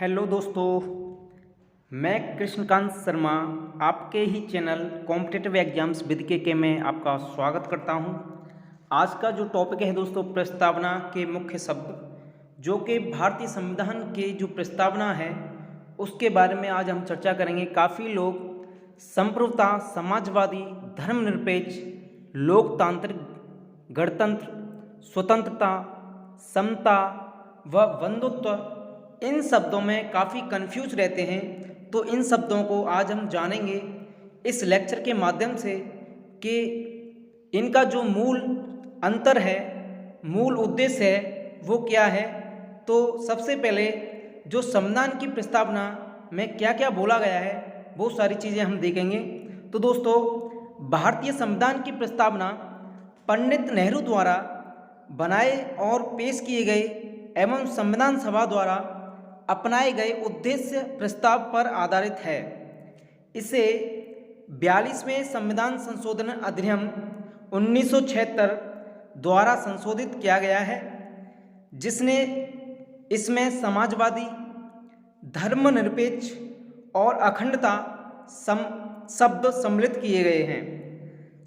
Hello दोस्तों, मैं कृष्णकांत शर्मा आपके ही चैनल कॉम्पिटिटिव एग्जाम्स विद के में आपका स्वागत करता हूं। आज का जो टॉपिक है दोस्तों, प्रस्तावना के मुख्य शब्द, जो कि भारतीय संविधान के जो प्रस्तावना है उसके बारे में आज हम चर्चा करेंगे। काफ़ी लोग संप्रभुता, समाजवादी, धर्मनिरपेक्ष, लोकतांत्रिक, गणतंत्र, स्वतंत्रता, समता व बंधुत्व, इन शब्दों में काफ़ी कंफ्यूज रहते हैं। तो इन शब्दों को आज हम जानेंगे इस लेक्चर के माध्यम से कि इनका जो मूल अंतर है, मूल उद्देश्य है, वो क्या है। तो सबसे पहले जो संविधान की प्रस्तावना में क्या क्या बोला गया है, वो सारी चीज़ें हम देखेंगे। तो दोस्तों, भारतीय संविधान की प्रस्तावना पंडित नेहरू द्वारा बनाए और पेश किए गए एवं संविधान सभा द्वारा अपनाए गए उद्देश्य प्रस्ताव पर आधारित है। इसे 42वें संविधान संशोधन अधिनियम 1976 द्वारा संशोधित किया गया है, जिसने इसमें समाजवादी, धर्मनिरपेक्ष और अखंडता शब्द सम्मिलित किए गए हैं।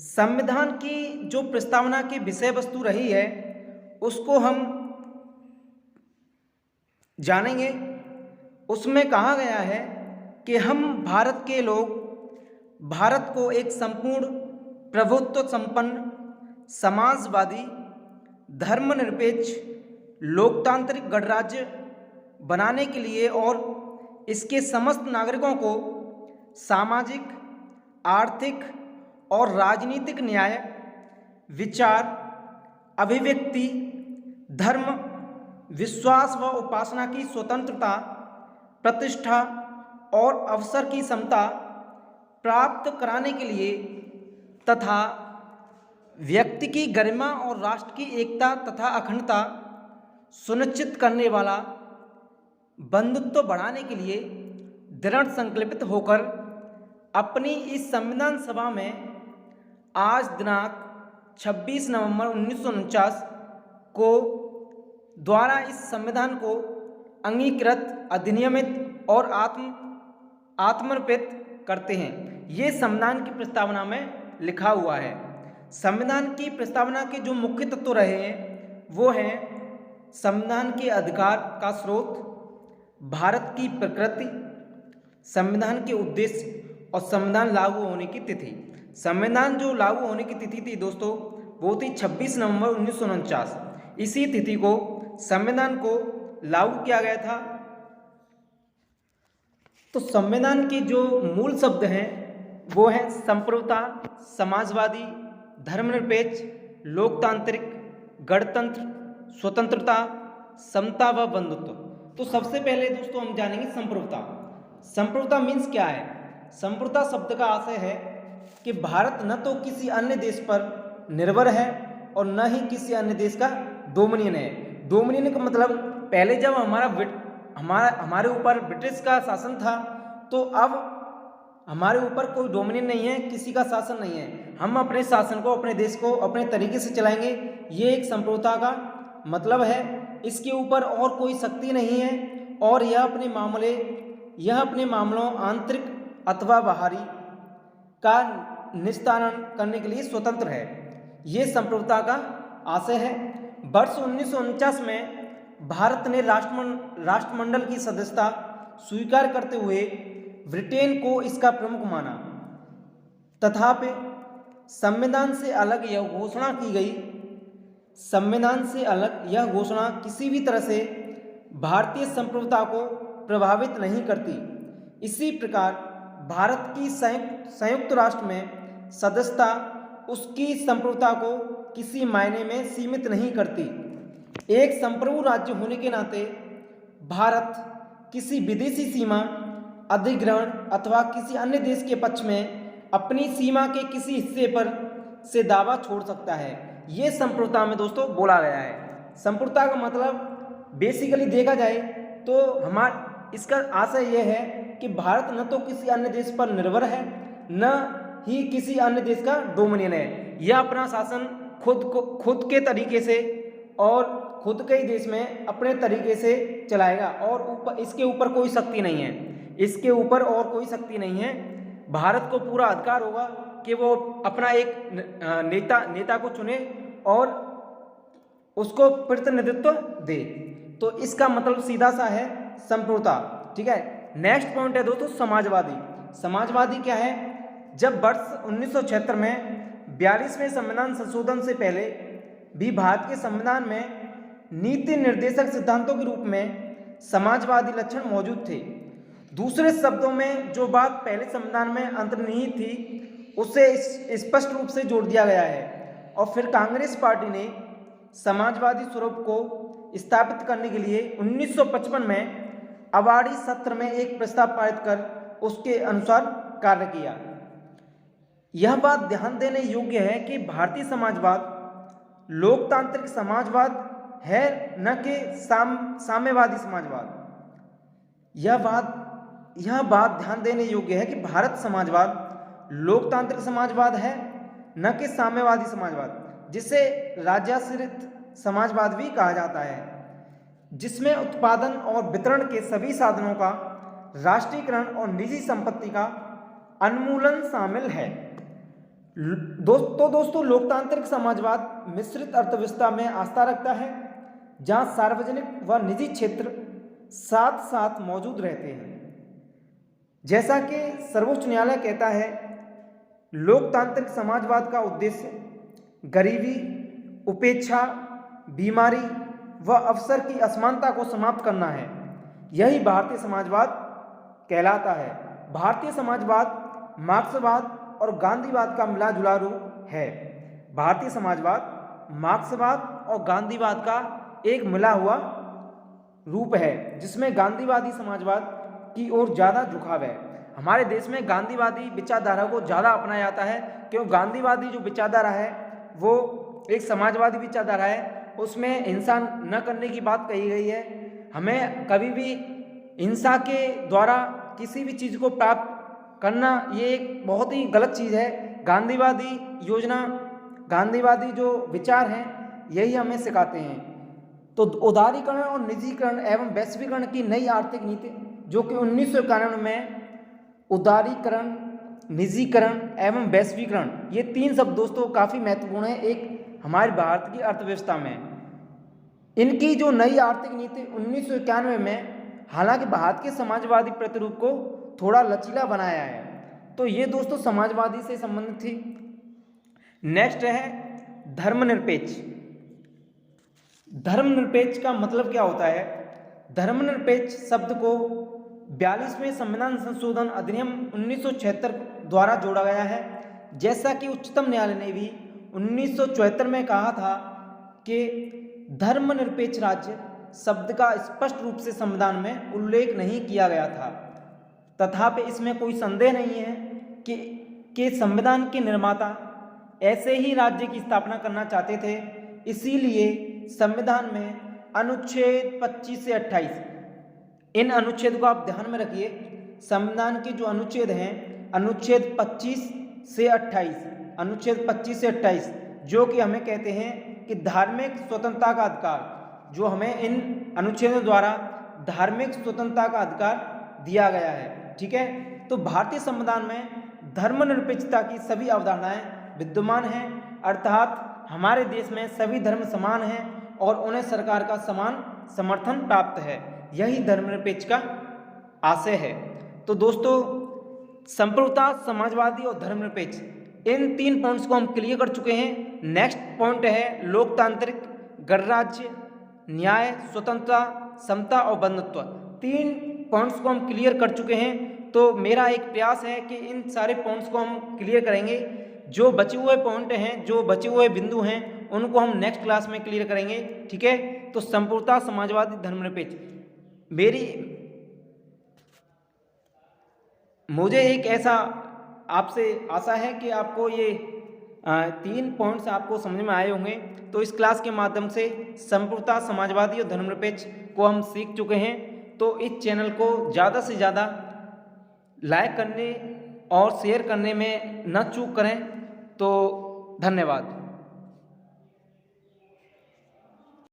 संविधान की जो प्रस्तावना की विषय वस्तु रही है उसको हम जानेंगे। उसमें कहा गया है कि हम भारत के लोग भारत को एक संपूर्ण प्रभुत्व संपन्न, समाजवादी, धर्मनिरपेक्ष, लोकतांत्रिक गणराज्य बनाने के लिए और इसके समस्त नागरिकों को सामाजिक, आर्थिक और राजनीतिक न्याय, विचार, अभिव्यक्ति, धर्म, विश्वास व उपासना की स्वतंत्रता, प्रतिष्ठा और अवसर की समता प्राप्त कराने के लिए तथा व्यक्ति की गरिमा और राष्ट्र की एकता तथा अखंडता सुनिश्चित करने वाला बंधुत्व बढ़ाने के लिए दृढ़ संकल्पित होकर अपनी इस संविधान सभा में आज दिनांक 26 नवंबर 1949 को द्वारा इस संविधान को अंगीकृत, अधिनियमित और आत्मर्पित करते हैं। ये संविधान की प्रस्तावना में लिखा हुआ है। संविधान की प्रस्तावना के जो मुख्य तत्व रहे हैं वो हैं संविधान के अधिकार का स्रोत, भारत की प्रकृति, संविधान के उद्देश्य और संविधान लागू होने की तिथि। संविधान जो लागू होने की तिथि थी दोस्तों, वो थी 26 नवंबर 1949। इसी तिथि को संविधान को लागू किया गया था। तो संविधान के जो मूल शब्द हैं वो हैं संप्रभुता, समाजवादी, धर्मनिरपेक्ष, लोकतांत्रिक, गणतंत्र, स्वतंत्रता, समता व बंधुत्व। तो सबसे पहले दोस्तों हम जानेंगे संप्रभुता। संप्रभुता मीन्स क्या है? संप्रभुता शब्द का आशय है कि भारत न तो किसी अन्य देश पर निर्भर है और न ही किसी अन्य देश का डोमिनियन है। डोमिनियन का मतलब पहले जब हमारे ऊपर ब्रिटिश का शासन था, तो अब हमारे ऊपर कोई डोमिनियन नहीं है, किसी का शासन नहीं है। हम अपने शासन को, अपने देश को अपने तरीके से चलाएंगे। ये एक संप्रभुता का मतलब है। इसके ऊपर और कोई शक्ति नहीं है और यह अपने मामलों आंतरिक अथवा बाहरी का निस्तारण करने के लिए स्वतंत्र है। ये संप्रभुता का आशय है। वर्ष 1949 में भारत ने राष्ट्रमंडल की सदस्यता स्वीकार करते हुए ब्रिटेन को इसका प्रमुख माना। तथापि संविधान से अलग यह घोषणा किसी भी तरह से भारतीय संप्रभुता को प्रभावित नहीं करती। इसी प्रकार भारत की संयुक्त राष्ट्र में सदस्यता उसकी संप्रभुता को किसी मायने में सीमित नहीं करती। एक संप्रभु राज्य होने के नाते भारत किसी विदेशी सीमा अधिग्रहण अथवा किसी अन्य देश के पक्ष में अपनी सीमा के किसी हिस्से पर से दावा छोड़ सकता है। ये संप्रभुता में दोस्तों बोला गया है। संप्रभुता का मतलब बेसिकली देखा जाए तो इसका आशय यह है कि भारत न तो किसी अन्य देश पर निर्भर है, न ही किसी अन्य देश का डोमिनियन है। यह अपना शासन खुद के तरीके से और खुद के ही देश में अपने तरीके से चलाएगा और इसके ऊपर कोई शक्ति नहीं है, इसके ऊपर और कोई शक्ति नहीं है। भारत को पूरा अधिकार होगा कि वो अपना एक नेता को चुने और उसको प्रतिनिधित्व दे। तो इसका मतलब सीधा सा है संप्रभुता। ठीक है, नेक्स्ट पॉइंट है दोस्तों समाजवादी। समाजवादी क्या है? जब वर्ष 1976 में 42वें संविधान संशोधन से पहले भी भारत के संविधान में नीति निर्देशक सिद्धांतों के रूप में समाजवादी लक्षण मौजूद थे। दूसरे शब्दों में जो बात पहले संविधान में अंतर्निहित थी उसे स्पष्ट रूप से जोड़ दिया गया है। और फिर कांग्रेस पार्टी ने समाजवादी स्वरूप को स्थापित करने के लिए 1955 में अवार्डी सत्र में एक प्रस्ताव पारित कर उसके अनुसार कार्य किया। यह बात ध्यान देने योग्य है कि भारतीय समाजवाद लोकतांत्रिक समाजवाद है, न कि साम्यवादी समाजवाद। यह बात ध्यान देने योग्य है कि भारत समाजवाद लोकतांत्रिक समाजवाद है, न कि साम्यवादी समाजवाद, जिसे राज्याश्रित समाजवाद भी कहा जाता है, जिसमें उत्पादन और वितरण के सभी साधनों का राष्ट्रीयकरण और निजी संपत्ति का उन्मूलन शामिल है। दोस्तों लोकतांत्रिक समाजवाद मिश्रित अर्थव्यवस्था में आस्था रखता है, जहां सार्वजनिक व निजी क्षेत्र साथ साथ मौजूद रहते हैं। जैसा कि सर्वोच्च न्यायालय कहता है, लोकतांत्रिक समाजवाद का उद्देश्य गरीबी, उपेक्षा, बीमारी व अवसर की असमानता को समाप्त करना है। यही भारतीय समाजवाद कहलाता है। भारतीय समाजवाद मार्क्सवाद और गांधीवाद का मिला जुला रूप है। भारतीय समाजवाद मार्क्सवाद और गांधीवाद का एक मिला हुआ रूप है, जिसमें गांधीवादी समाजवाद की ओर ज़्यादा झुकाव है। हमारे देश में गांधीवादी विचारधारा को ज़्यादा अपनाया जाता है, क्योंकि गांधीवादी जो विचारधारा है वो एक समाजवादी विचारधारा है। उसमें हिंसा न करने की बात कही गई है। हमें कभी भी हिंसा के द्वारा किसी भी चीज़ को प्राप्त करना ये एक बहुत ही गलत चीज़ है। गांधीवादी योजना, गांधीवादी जो विचार हैं यही हमें सिखाते हैं। तो उदारीकरण और निजीकरण एवं वैश्वीकरण की नई आर्थिक नीति जो कि 1991 में उदारीकरण, निजीकरण एवं वैश्वीकरण, ये तीन शब्द दोस्तों काफ़ी महत्वपूर्ण है एक हमारे भारत की अर्थव्यवस्था में। इनकी जो नई आर्थिक नीति 1991 में हालांकि भारत के समाजवादी प्रतिरूप को थोड़ा लचीला बनाया है। तो ये दोस्तों समाजवादी से संबंधित थी। नेक्स्ट है धर्मनिरपेक्ष। धर्मनिरपेक्ष का मतलब क्या होता है? धर्मनिरपेक्ष शब्द को 42वें संविधान संशोधन अधिनियम 1976 द्वारा जोड़ा गया है। जैसा कि उच्चतम न्यायालय ने भी 1974 में कहा था कि धर्मनिरपेक्ष राज्य शब्द का स्पष्ट रूप से संविधान में उल्लेख नहीं किया गया था, तथापि इसमें कोई संदेह नहीं है कि संविधान के निर्माता ऐसे ही राज्य की स्थापना करना चाहते थे। इसीलिए संविधान में अनुच्छेद 25 से 28, इन अनुच्छेद को आप ध्यान में रखिए। संविधान के जो अनुच्छेद हैं, अनुच्छेद 25 से 28, अनुच्छेद 25 से 28 जो कि हमें कहते हैं कि धार्मिक स्वतंत्रता का अधिकार, जो हमें इन अनुच्छेदों द्वारा धार्मिक स्वतंत्रता का अधिकार दिया गया है। ठीक है, तो भारतीय संविधान में धर्मनिरपेक्षता की सभी अवधारणाएं विद्यमान हैं, अर्थात हमारे देश में सभी धर्म समान हैं और उन्हें सरकार का समान समर्थन प्राप्त है। यही धर्मनिरपेक्ष का आशय है। तो दोस्तों संप्रभुता, समाजवादी और धर्मनिरपेक्ष, इन तीन पॉइंट्स को हम क्लियर कर चुके हैं। नेक्स्ट पॉइंट है लोकतांत्रिक, गणराज्य, न्याय, स्वतंत्रता, समता और बंधुत्व। तीन पॉइंट्स को हम क्लियर कर चुके हैं। तो मेरा एक प्रयास है कि इन सारे पॉइंट्स को हम क्लियर करेंगे। जो बचे हुए पॉइंट हैं, जो बचे हुए बिंदु हैं, उनको हम नेक्स्ट क्लास में क्लियर करेंगे। ठीक है, तो संप्रभुता, समाजवादी, धर्मनिरपेक्ष, मुझे एक ऐसा आपसे आशा है कि आपको ये तीन पॉइंट्स आपको समझ में आए होंगे। तो इस क्लास के माध्यम से संप्रभुता, समाजवादी और धर्मनिरपेक्ष को हम सीख चुके हैं। तो इस चैनल को ज़्यादा से ज़्यादा लाइक करने और शेयर करने में न चूक करें। तो धन्यवाद।